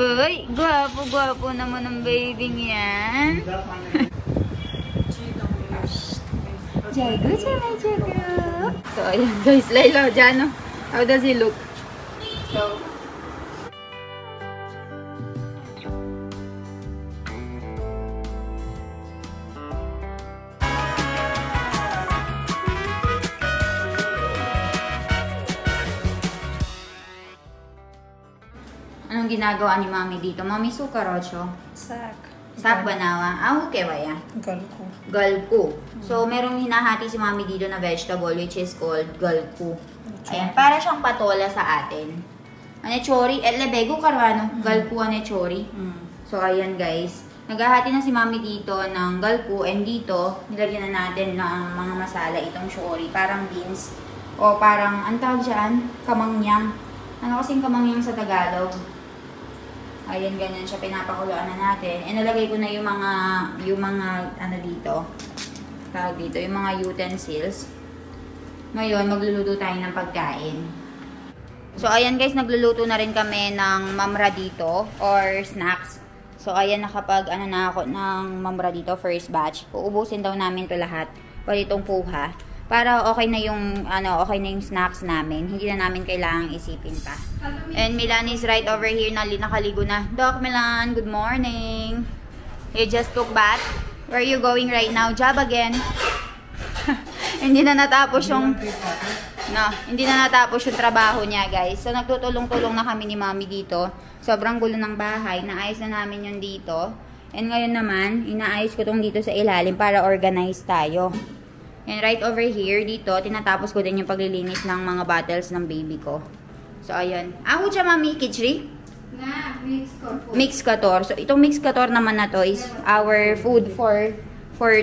Uy, gwapo naman ng baby yan. Jago. So, ayan guys. Layla, Jano. How does he look? So, anong ginagawa ni Mami dito? Mami, suka rocho? Sak banawa. Okay ba yan? Galku. So, merong hinahati si Mami dito na vegetable which is called galku. Ayan, para siyang patola sa atin. Anechori, lebego karwano, galku anechori. So, ayan guys. Naghahati na si Mami dito ng galku and dito, nilagyan na natin ng mga masala itong chori. Parang beans. O parang, ang tawag dyan? Kamangyang. Ano kasing kamangyang sa Tagalog? Ayan, ganyan siya. Pinapakuluan na natin. E nalagay ko na yung mga ano dito. Tawag dito, yung mga utensils. Ngayon, magluluto tayo ng pagkain. So, ayan guys, nagluluto na rin kami ng mamra dito or snacks. So, ayan, nakapag ano na ako ng mamra dito, first batch. Uubusin daw namin to lahat. Pwede itong puha. Para okay na yung snacks namin. Hindi na namin kailangang isipin pa. And Milan is right over here na nakaligo na. Doc Milan, good morning. You just took bath. Where are you going right now? Job again. Hindi na natapos yung trabaho niya, guys. So nagtutulong-tulong na kami ni Mami dito. Sobrang gulo ng bahay. Naayos na namin yung dito. And ngayon naman, inaayos ko tong dito sa ilalim para organize tayo. And right over here, dito, tinatapos ko din yung paglilinis ng mga bottles ng baby ko. So, ayun. Ako siya, Mami, kichri? Na, Mix kator. So, itong mix kator naman na to is our food for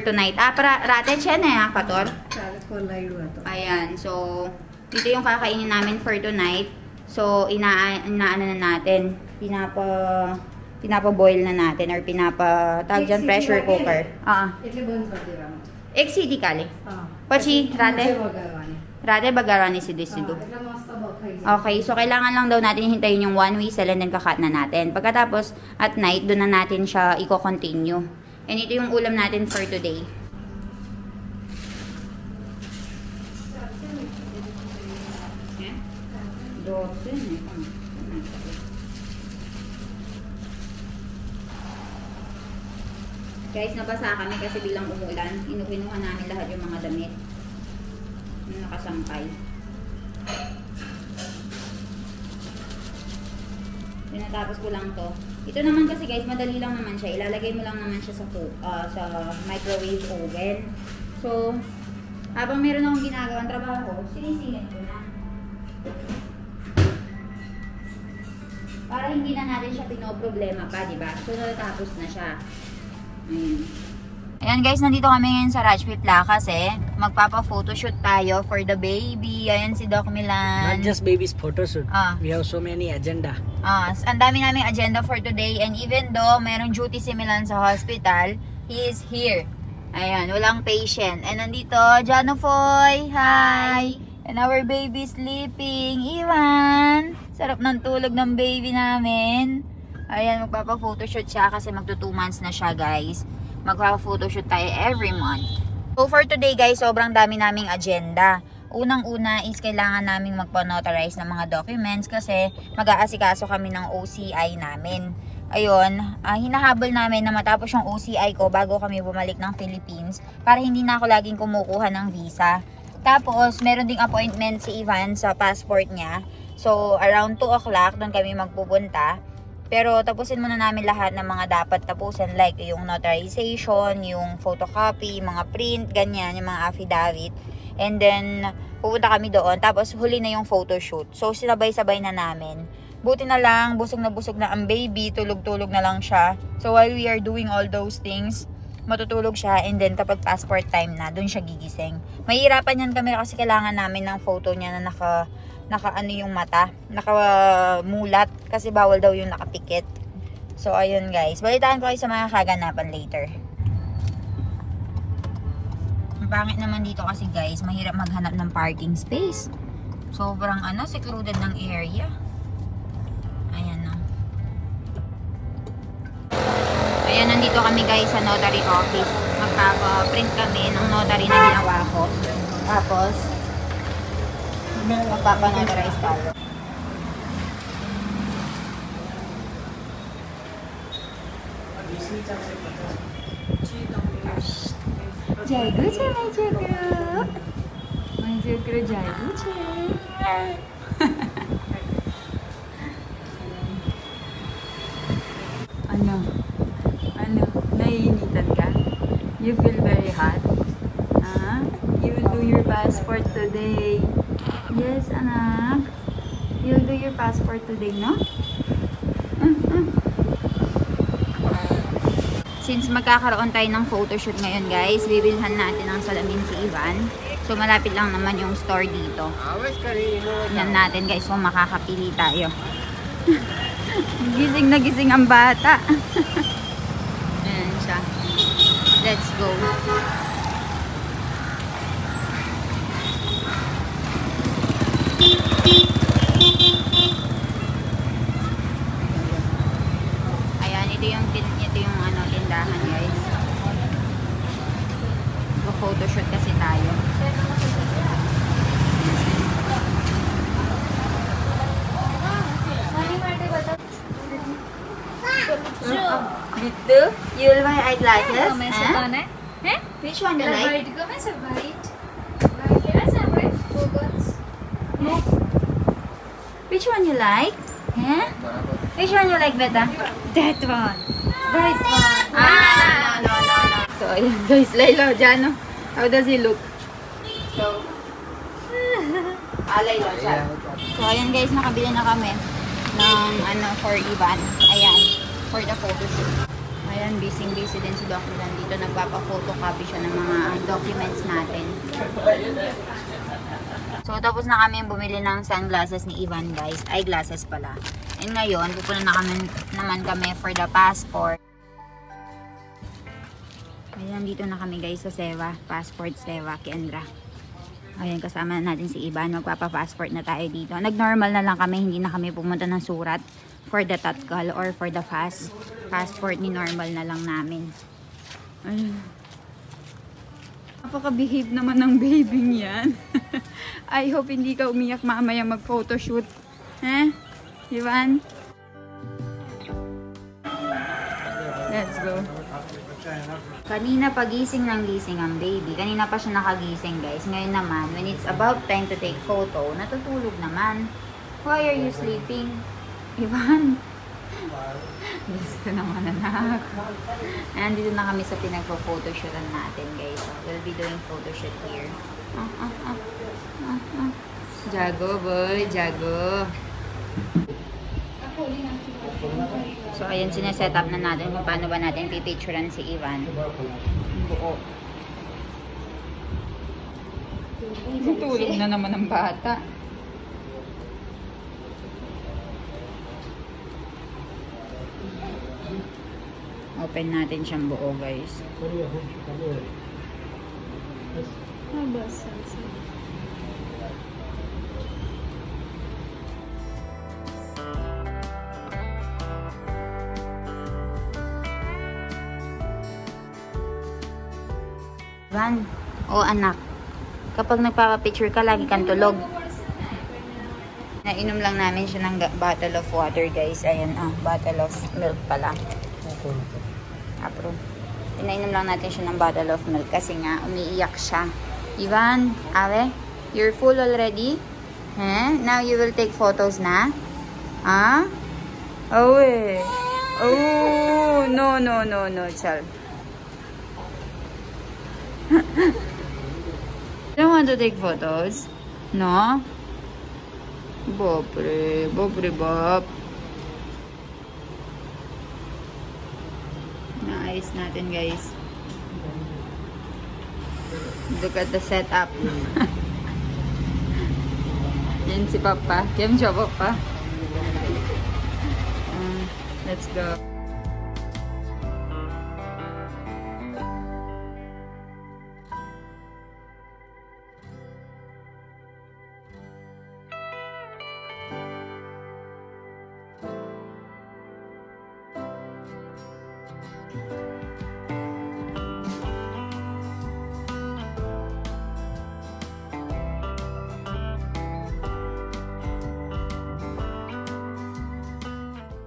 tonight. Para rate siya na kator. Ayan. So, dito yung kakainin namin for tonight. So, inaano na natin. Pinapa-boil na natin or tawag dyan, pressure cooker. XCD kali. Pachi, rate bagarani si Desidu. Okay, so kailangan lang daw natin hintayin yung 1 whistle and then kakat na natin. Pagkatapos, at night, doon na natin siya i-continue. And ito yung ulam natin for today. Guys, nabasa kami kasi bilang umulan. Kinuha namin lahat yung mga damit. Yung nakasampay. Tinatapos ko lang to. Ito naman kasi guys, madali lang naman siya. Ilalagay mo lang naman siya sa microwave oven. So, habang meron akong ginagawang trabaho, sinisilin ko na. Para hindi na natin siya pinoproblema pa, diba? So, natatapos na siya. Ayan guys, nandito kami ngayon sa Rajpit La kasi magpapa-photoshoot tayo for the baby. Ayan si Doc Milan. Not just baby's photoshoot. We have so many agenda. Ang dami naming agenda for today. And even though merong duty si Milan sa hospital, he is here. Ayan, walang patient. And nandito, Jano Foy. Hi! And our baby sleeping. Iwan! Sarap ng tulog ng baby namin. Ayan, magpapa-photoshoot siya kasi magto 2 months na siya, guys. Magpapa-photoshoot tayo every month. So, for today, guys, sobrang dami naming agenda. Unang-una is kailangan naming magpa-notarize ng mga documents kasi mag-aasikaso kami ng OCI namin. Ayun, hinahabol namin na matapos yung OCI ko bago kami bumalik ng Philippines para hindi na ako laging kumukuha ng visa. Tapos, meron ding appointment si Ivan sa passport niya. So, around 2 o'clock, doon kami magpupunta. Pero tapusin muna namin lahat ng mga dapat tapusin like yung notarization, yung photocopy, mga print, ganyan, yung mga affidavit. And then, pupunta kami doon. Tapos, huli na yung photoshoot. So, sinabay-sabay na namin. Buti na lang, busog na ang baby. Tulog-tulog na lang siya. So, while we are doing all those things, matutulog siya. And then, kapag passport time na, doon siya gigising. Mahihirapan yan kami kasi kailangan namin ng photo niya na naka ano yung mata, nakamulat kasi bawal daw yung nakapikit. So ayun guys, balitaan ko kayo sa mga kaganapan later. Ang pangit naman dito kasi guys, mahirap maghanap ng parking space. Sobrang secluded ng area. Ayan na. Ayan, nandito kami guys sa notary office. Magpapa-print kami ng notary na ginawa ko. Tapos, magpapa-notarize tayo. Jago siya, may jago. May jago, jago siya. Ano? Naiinitan ka? You feel very hot? You will do your passport today. Yes, anak. You'll do your passport today, no? Since magkakaroon tayo ng photoshoot ngayon, guys, bibilhan natin ng salamin si Ivan. So, malapit lang naman yung store dito. Yan natin, guys, kung makakapili tayo. Gising na gising ang bata. Ayan siya. Let's go. Ayan, ito yung tindahan, guys. Photoshoot kasi tayo. Bittu, you will buy eyeglasses? Which one you like? Which one you like? Which one you like, Beta? That one. That one. No. So, ayan guys, Layla, Jano. How does he look? So, Layla, Jano. So, ayan guys, nakabili na kami ng for Ivan. Ayan, for the photoshoot. Ayan, busy din si Doc Milan dito. Nagpapa-photocopy siya ng mga documents natin. So, tapos na kami bumili ng sunglasses ni Ivan, guys. Eyeglasses pala. And ngayon, pupunta naman kami for the passport. Ayan, dito na kami guys sa Seva. Passport Seva, Kendra. Ayan, kasama na natin si Ivan. Magpapa-passport na tayo dito. Nag-normal na lang kami. Hindi na kami pumunta ng surat for the tatkal or for the fast. Passport ni normal na lang namin. Ayun. Napaka-behave naman ng babying yan. I hope hindi ka umiyak mamaya mag-photoshoot. Ivan? Let's go. Kanina pagising ng gising ang baby. Kanina pa siya nakagising, guys. Ngayon naman, when it's about time to take photo, natutulog naman. Why are you sleeping? Ivan? Gusto naman, anak. And dito na kami sa pinagpo-photoshootan natin, guys. So, we'll be doing photoshoot here. Jago, boy. Jago. So, ayan, sineset up na natin kung paano ba natin pipicturean si Ivan. Buo. Tulog na naman ang bata. Open natin siyang buo, guys. Ivan, anak, kapag nagpapapicture ka, lagi kang tulog. Nainom lang namin siya ng bottle of water, guys. Ayan, bottle of milk pala. Approve. Pinainom lang natin siya ng bottle of milk kasi nga, umiiyak siya. Ivan, Awe, you're full already? Now you will take photos na? Awe. Oh, no, child. Don't want to take photos? No? Bopre, bop. Naayos natin, guys. Look at the setup. Yan si Papa. Kim siya, Papa. Let's go.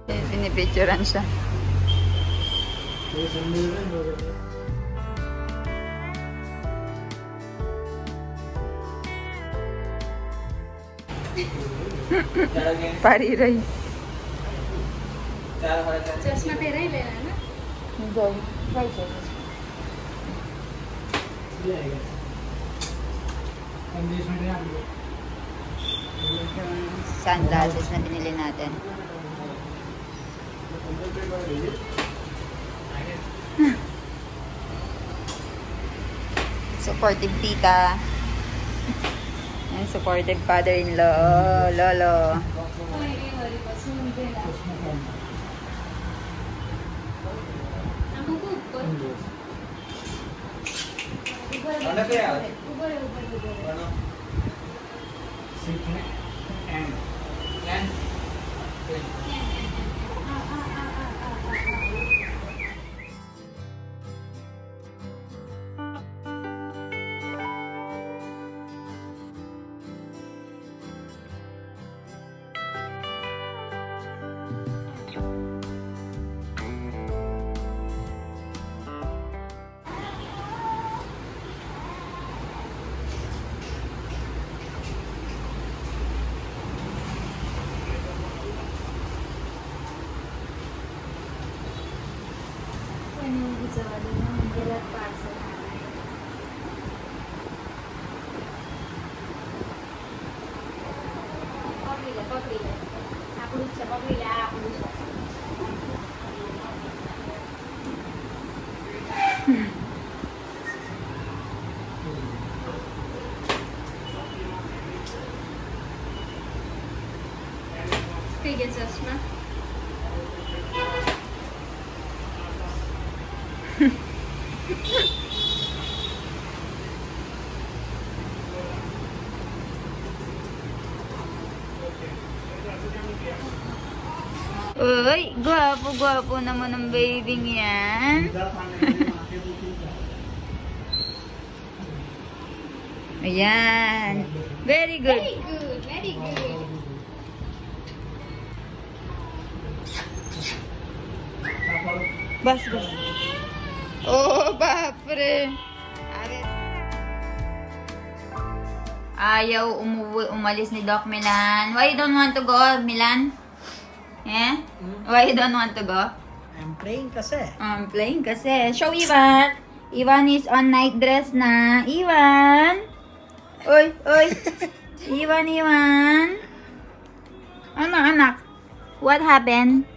Pinipicturean siya. Pariray. चश्मा तेरा ही लेना है ना? Sunglasses na binili natin. Supportive tita. And supportive father-in-law. Lolo. Sige, चश्मा. Uy, gwapo-gwapo naman ng baby yan. Ayan. Very good. Very good, very good. Bas. Oh, bapre. Ayaw umalis ni Doc Milan. Why you don't want to go, Milan? Yeah? Why you don't want to go? I'm playing kasi. I'm playing kasi. Show Ivan. Ivan is on night dress na. Ivan. Oy, oy. Ivan. Ano, anak? What happened?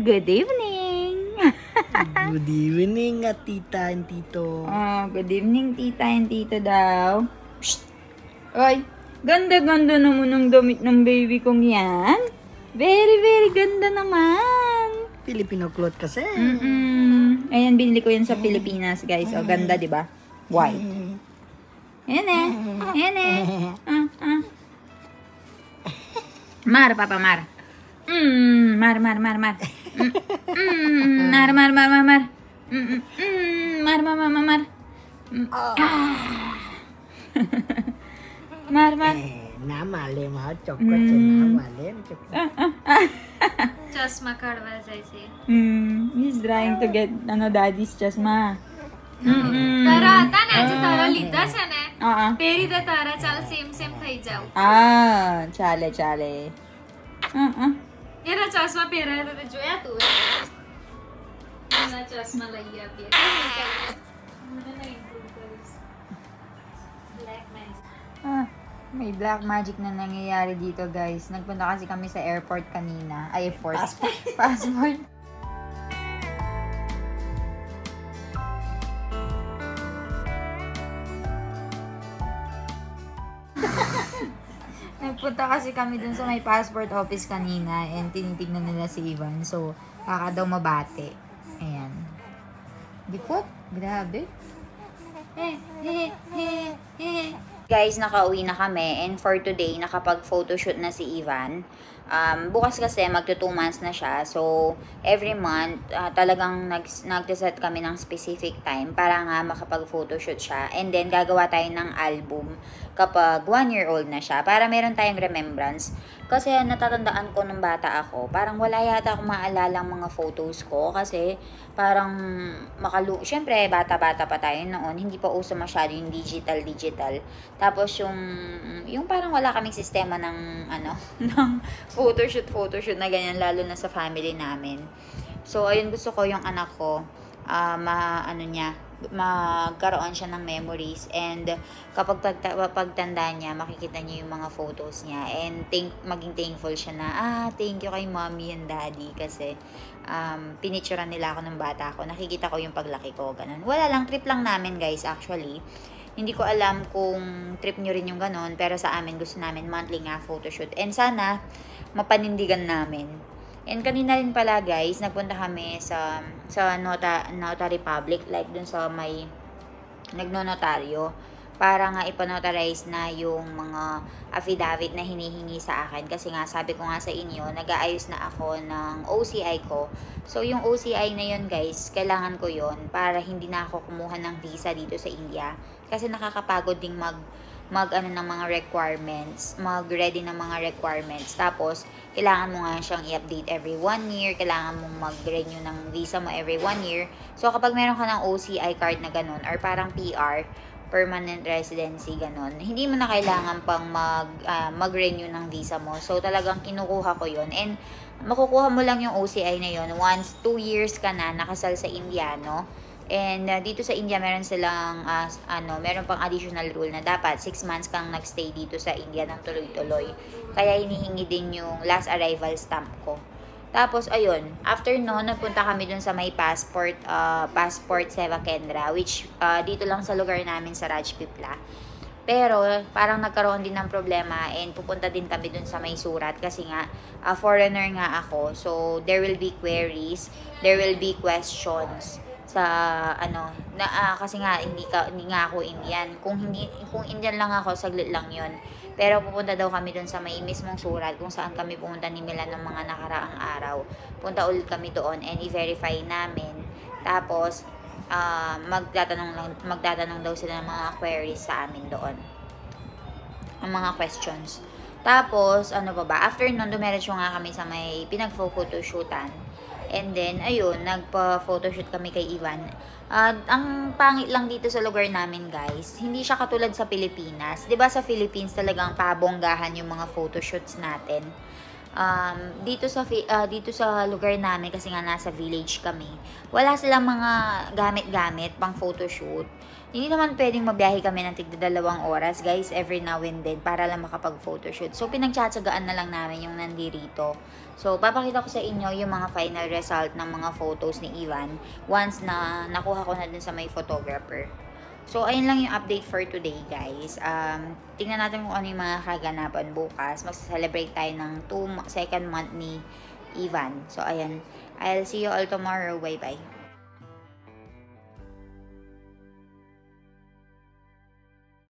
Good evening. Good evening, tita and tito. Oh, good evening, tita and tito daw. Psst. Oy, ganda-ganda naman ng damit ng baby kong yan. Very, very ganda naman. Filipino cloth kasi. Ayan, binili ko yun sa Pilipinas, guys. O, ganda, di ba? White. Ayan eh. Ayan eh. Mar, Papa, Mar. Mar. Mar. Mar. Mar. Namalim ha, chocolate namalim. चश्मा काढवा जायचे. He's trying to get daddy's chasma. तर आता ना जे तारा લીધા છે ને તે રીતે તારા ચાલ સેમ થઈ જાવ. ચાલે. એના ચશ્મા પહેરાય તો જોયા તું એના ચશ્મા લઈ આપીએ મને ના ઇમ્પ્રૂવ કરીશ. Black magic. May black magic na nangyayari dito, guys. Nagpunta kasi kami sa airport kanina. Ay, airport. Passport. Nagpunta kasi kami dun sa may passport office kanina and tinitignan nila si Ivan. So, baka daw mabate. Ayan. Di po? Grabe. Guys, nakauwi na kami and for today, nakapag-photoshoot na si Ivan. Bukas kasi magto 2 months na siya. So, every month, talagang nag-set kami ng specific time para nga makapag-photoshoot siya. And then, gagawa tayo ng album kapag 1-year-old na siya para meron tayong remembrance. Kasi natatandaan ko nung bata ako, parang wala yata akong maalalang mga photos ko kasi parang syempre bata-bata pa tayo noon, hindi pa uso masyado yung digital. Tapos yung parang wala kaming sistema ng ng photoshoot na ganyan, lalo na sa family namin. So ayun, gusto ko yung anak ko magkaroon siya ng memories, and kapag pagtanda niya, makikita niya yung mga photos niya, and maging thankful siya na, thank you kay mommy and daddy kasi pinicturean nila ako ng bata ako, nakikita ko yung paglaki ko, ganun. Wala lang, trip lang namin guys actually. Hindi ko alam kung trip nyo rin yung ganun, pero sa amin gusto namin monthly nga photoshoot, and sana mapanindigan namin. And kanina rin pala guys, nagpunta kami sa notary public, like dun sa may nagnonotaryo, para nga ipanotarize na yung mga affidavit na hinihingi sa akin. Kasi nga, sabi ko nga sa inyo, nag-aayos na ako ng OCI ko. So, yung OCI na yun guys, kailangan ko yun para hindi na ako kumuha ng visa dito sa India. Kasi nakakapagod ding mag-ready ng mga requirements. Tapos, kailangan mo nga siyang i-update every 1 year. Kailangan mong mag-renew ng visa mo every 1 year. So, kapag meron ka ng OCI card na ganun, or parang PR, permanent residency, ganun, hindi mo na kailangan pang mag-renew ng visa mo. So, talagang kinukuha ko yun. And, makukuha mo lang yung OCI na yun once 2 years ka na nakasal sa Indiano. And dito sa India, meron silang meron pang additional rule na dapat 6 months kang nagstay dito sa India ng tuloy-tuloy. Kaya hinihingi din yung last arrival stamp ko. Tapos ayun, after no, napunta kami dun sa may passport Seva Kendra, which dito lang sa lugar namin sa Rajpipla. Pero parang nagkaroon din ng problema, and pupunta din kami dun sa may surat kasi nga foreigner nga ako. So there will be queries, there will be questions sa kasi nga hindi nga ako Indian. Kung Indian lang ako, saglit lang 'yon. Pero pupunta daw kami doon sa may mismong surat kung saan kami pumunta ni Milan ng mga nakaraang araw. Punta ulit kami doon and i-verify namin. Tapos magtatanong daw sila ng mga queries sa amin doon. Ang mga questions. Tapos after nun, dumiretso nga kami sa may pinag-photoshootan. And then, ayun, nagpa-photoshoot kami kay Ivan. Ang pangit lang dito sa lugar namin, guys, hindi siya katulad sa Pilipinas. 'Di ba sa Philippines talagang pabonggahan yung mga photoshoots natin. Dito sa lugar namin, kasi nga nasa village kami, wala silang mga gamit-gamit pang photoshoot. Hindi naman pwedeng mabiyahe kami ng tigda 2 oras, guys, every now and then para lang makapag-photoshoot. So, pinagtsatsagaan na lang namin yung nandirito. So, papakita ko sa inyo yung mga final result ng mga photos ni Ivan once na nakuha ko na dun sa may photographer. So, ayun lang yung update for today, guys. Tingnan natin kung ano yung mga kaganapan bukas. Mag-celebrate tayo ng 2nd month ni Ivan. So, ayan. I'll see you all tomorrow. Bye-bye.